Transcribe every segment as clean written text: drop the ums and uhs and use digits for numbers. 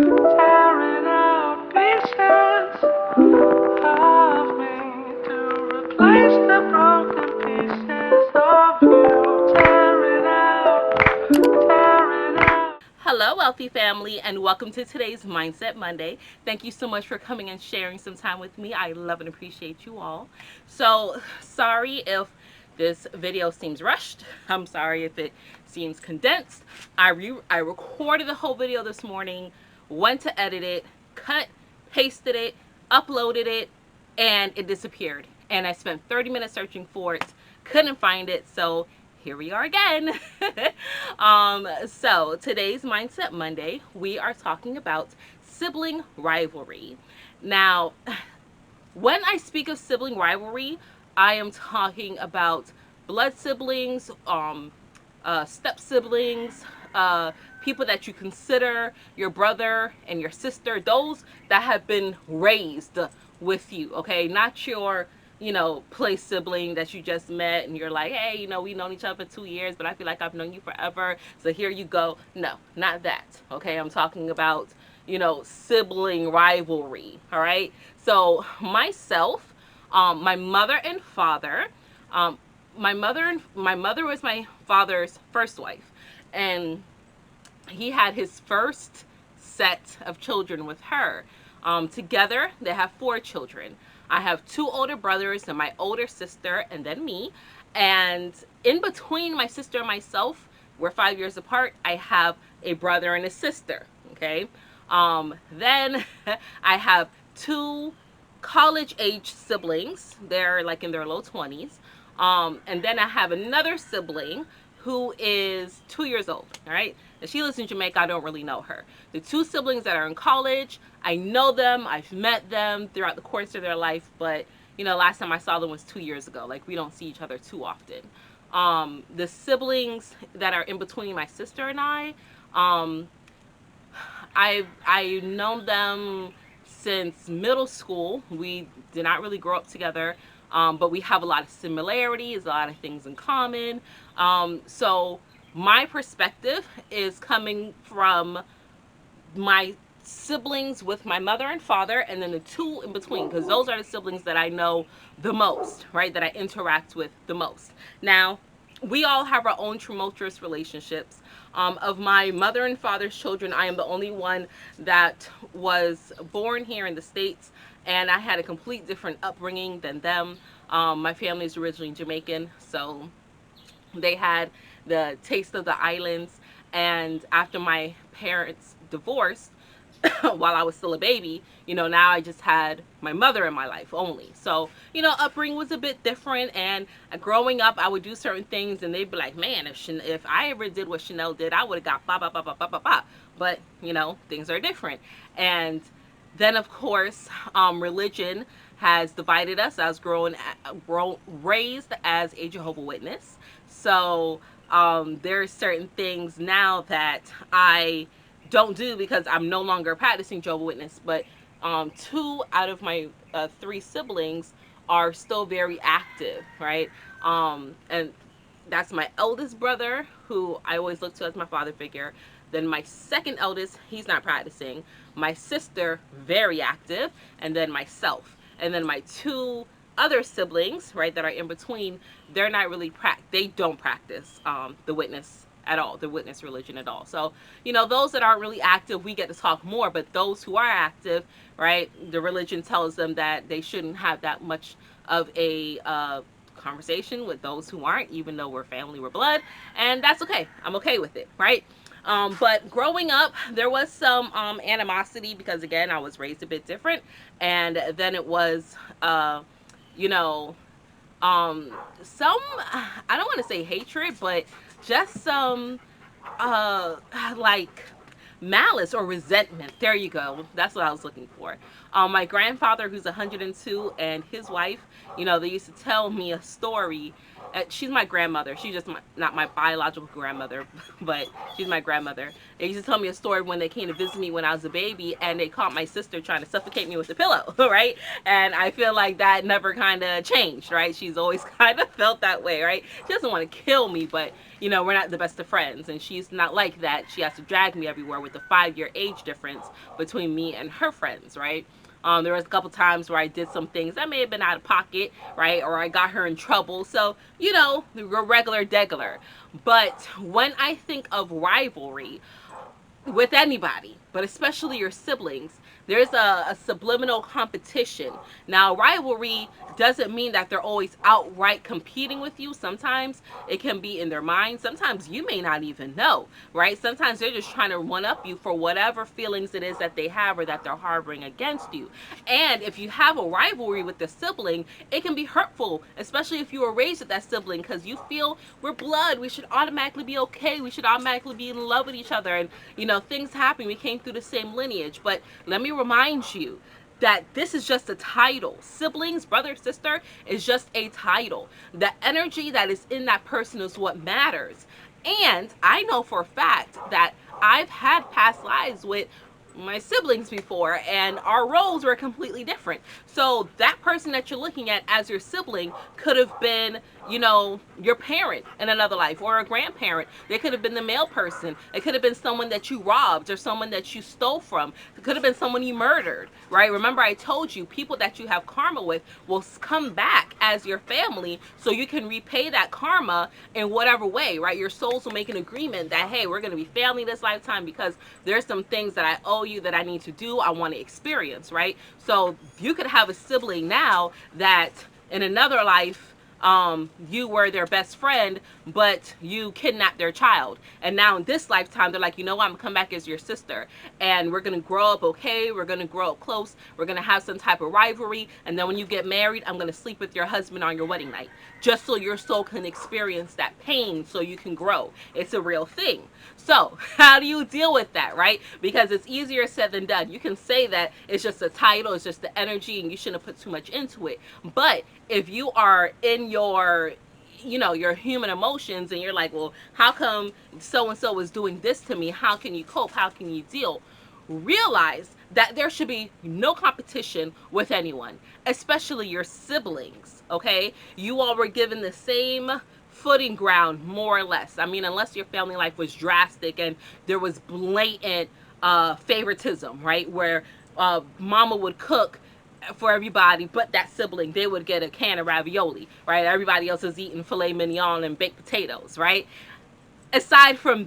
tearing out pieces of me to replace the broken pieces of you. Tearing out. Hello, wealthy family, and welcome to today's Mindset Monday. Thank you so much for coming and sharing some time with me. I love and appreciate you all. So, sorry if this video seems rushed. I'm sorry if it seems condensed. I recorded the whole video this morning, went to edit it, cut, pasted it, uploaded it, and it disappeared. And I spent 30 minutes searching for it, couldn't find it, so here we are again. So today's Mindset Monday, we are talking about sibling rivalry. Now, when I speak of sibling rivalry, I am talking about blood siblings, step siblings, people that you consider your brother and your sister, those that have been raised with you, okay? Not your, play sibling that you just met and you're like, hey, we've known each other for 2 years, but I feel like I've known you forever, so here you go. No, not that, okay? I'm talking about, sibling rivalry, all right? So myself, my mother and father, my mother was my father's first wife, and he had his first set of children with her. Together, they have 4 children. I have 2 older brothers and my older sister, and then me. And in between my sister and myself, we're 5 years apart, I have a brother and a sister. Okay. Then I have 2 college age siblings. They're like in their low 20s. And then I have another sibling who is 2 years old. All right. And she lives in Jamaica. I don't really know her. The 2 siblings that are in college, I know them. I've met them throughout the course of their life. But, last time I saw them was 2 years ago. Like, we don't see each other too often. The siblings that are in between my sister and I've known them since middle school. We did not really grow up together, but we have a lot of similarities, a lot of things in common. So my perspective is coming from my siblings with my mother and father, and then the 2 in between, because those are the siblings that I know the most, right? That I interact with the most. Now, we all have our own tumultuous relationships. Of my mother and father's children, I am the only one that was born here in the States, and I had a complete different upbringing than them. My family is originally Jamaican, so they had the taste of the islands. And after my parents divorced, while I was still a baby, now I just had my mother in my life only. So, upbringing was a bit different. And growing up, I would do certain things and they'd be like, man, if I ever did what Chanel did, I would have got ba ba ba ba ba ba ba. But, things are different. And then, of course, religion has divided us. I was raised as a Jehovah's Witness. So there are certain things now that I don't do because I'm no longer practicing Jehovah's Witness. But 2 out of my 3 siblings are still very active, right? And that's my eldest brother, who I always look to as my father figure. Then my second eldest, he's not practicing. My sister, very active. And then myself. And then my 2 other siblings, right, that are in between, they're not really they don't practice the witness at all, the witness religion at all. So, those that aren't really active, we get to talk more. But those who are active, right, the religion tells them that they shouldn't have that much of a conversation with those who aren't, even though we're family, we're blood. And that's okay. I'm okay with it, right? But growing up, there was some animosity because, again, I was raised a bit different. And then it was, some, I don't want to say hatred, but just some, like, malice or resentment. There you go. That's what I was looking for. My grandfather, who's 102, and his wife, they used to tell me a story. She's my grandmother. She's just not my biological grandmother, but she's my grandmother. They used to tell me a story when they came to visit me when I was a baby, and they caught my sister trying to suffocate me with a pillow, right? And I feel like that never kind of changed, right? She's always kind of felt that way, right? She doesn't want to kill me, but we're not the best of friends, and she's not like that. She has to drag me everywhere with the 5-year age difference between me and her friends, right? There was a couple times where I did some things that may have been out of pocket, right? Or I got her in trouble. So, regular degular. But when I think of rivalry, with anybody, but especially your siblings, there's a subliminal competition. Now, rivalry doesn't mean that they're always outright competing with you. Sometimes it can be in their mind. Sometimes you may not even know, right? Sometimes they're just trying to one up you for whatever feelings it is that they have or that they're harboring against you. And if you have a rivalry with the sibling, it can be hurtful, especially if you were raised with that sibling, because you feel we're blood. We should automatically be okay. We should automatically be in love with each other. And, things happen. We came through the same lineage. But let me remind you that this is just a title. Siblings, brother, sister is just a title. The energy that is in that person is what matters. And I know for a fact that I've had past lives with my siblings before, and our roles were completely different. So that person that you're looking at as your sibling could have been, your parent in another life, or a grandparent. They could have been the male person. It could have been someone that you robbed or someone that you stole from. It could have been someone you murdered, right? Remember, I told you, people that you have karma with will come back as your family, so you can repay that karma in whatever way, right? Your souls will make an agreement that, hey, we're going to be family this lifetime because there's some things that I owe you that I need to do, I want to experience, right? So you could have a sibling now that in another life, you were their best friend, but you kidnapped their child. And now in this lifetime, they're like, I'm going to come back as your sister. And we're going to grow up okay. We're going to grow up close. We're going to have some type of rivalry. And then when you get married, I'm going to sleep with your husband on your wedding night, just so your soul can experience that pain so you can grow. It's a real thing. So how do you deal with that, right? Because it's easier said than done. You can say that it's just a title, it's just the energy, and you shouldn't put too much into it. But if you are in your human emotions and you're like, well, how come so-and-so is doing this to me? How can you cope? How can you deal? Realize that there should be no competition with anyone, especially your siblings, okay? You all were given the same footing ground, more or less. I mean, unless your family life was drastic and there was blatant favoritism, right? Where mama would cook for everybody but that sibling. They would get a can of ravioli, right? Everybody else is eating filet mignon and baked potatoes, right? Aside from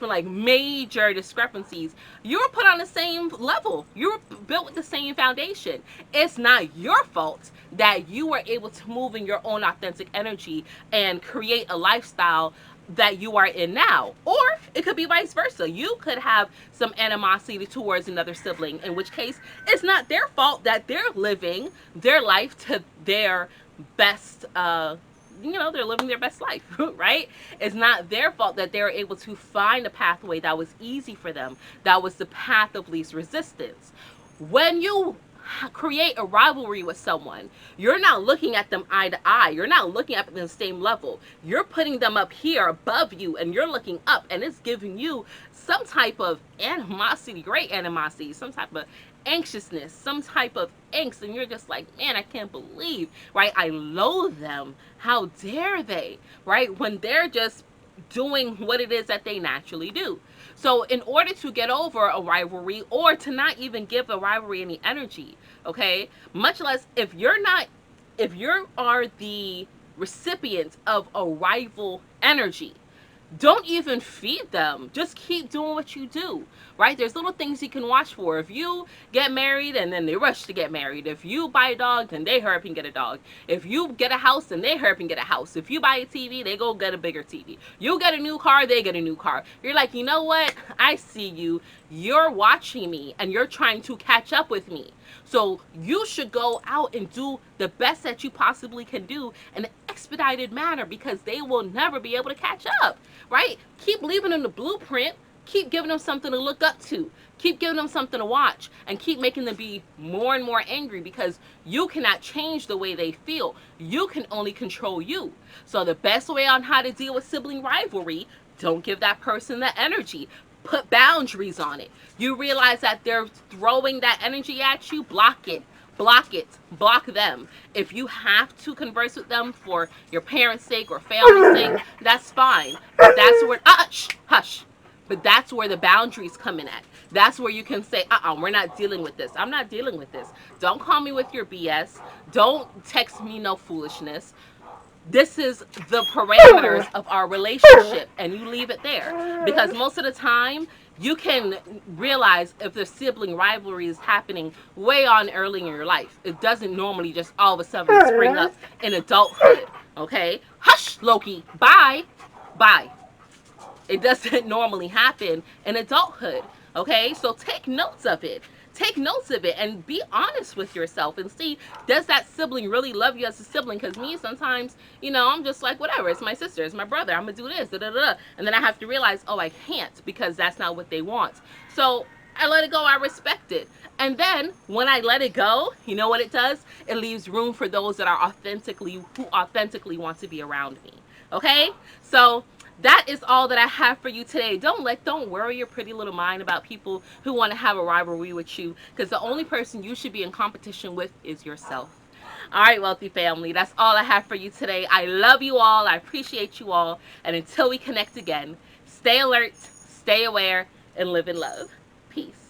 like major discrepancies, you were put on the same level. You were built with the same foundation. It's not your fault that you were able to move in your own authentic energy and create a lifestyle that you are in now. Or it could be vice versa. You could have some animosity towards another sibling, in which case it's not their fault that they're living their life to their best they're living their best life, right? It's not their fault that they're able to find a pathway that was easy for them, that was the path of least resistance. When you create a rivalry with someone, you're not looking at them eye to eye. You're not looking at them the same level. You're putting them up here above you, and you're looking up, and it's giving you some type of animosity, great animosity, some type of anxiousness, some type of angst, and you're just like, man, I can't believe, right? I loathe them. How dare they, right? When they're just doing what it is that they naturally do. So in order to get over a rivalry, or to not even give the rivalry any energy, okay, much less if you are the recipient of a rival energy, don't even feed them. Just keep doing what you do, right? There's little things you can watch for. If you get married and then they rush to get married. If you buy a dog, then they hurry up and get a dog. If you get a house, then they hurry up and get a house. If you buy a TV, they go get a bigger TV. You get a new car, they get a new car. You're like, you know what? I see you. You're watching me and you're trying to catch up with me. So you should go out and do the best that you possibly can do in an expedited manner, because they will never be able to catch up, right? Keep leaving them the blueprint. Keep giving them something to look up to. Keep giving them something to watch, and keep making them be more and more angry, because you cannot change the way they feel. You can only control you. So the best way on how to deal with sibling rivalry, don't give that person the energy. put boundaries on it. You realize that they're throwing that energy at you, block it. Block it. Block them. If you have to converse with them for your parents' sake or family's sake, that's fine. But that's where, hush. But that's where the boundaries come in at. That's where you can say, we're not dealing with this. I'm not dealing with this. Don't call me with your BS. Don't text me no foolishness. This is the parameters of our relationship, and you leave it there, because most of the time you can realize if the sibling rivalry is happening way on early in your life. It doesn't normally just all of a sudden spring up in adulthood. Okay, hush, Loki, bye. It doesn't normally happen in adulthood. Okay, so take notes of it. Take notes of it and be honest with yourself and see, does that sibling really love you as a sibling? Because me, sometimes, I'm just like, whatever, it's my sister, it's my brother, I'm gonna do this, da da da. And then I have to realize, oh, I can't, because that's not what they want. So I let it go, I respect it. And then when I let it go, you know what it does? It leaves room for those that are who authentically want to be around me. Okay? So that is all that I have for you today. Don't worry your pretty little mind about people who want to have a rivalry with you, because the only person you should be in competition with is yourself. All right, wealthy family, that's all I have for you today. I love you all. I appreciate you all. And until we connect again, stay alert, stay aware, and live in love. Peace.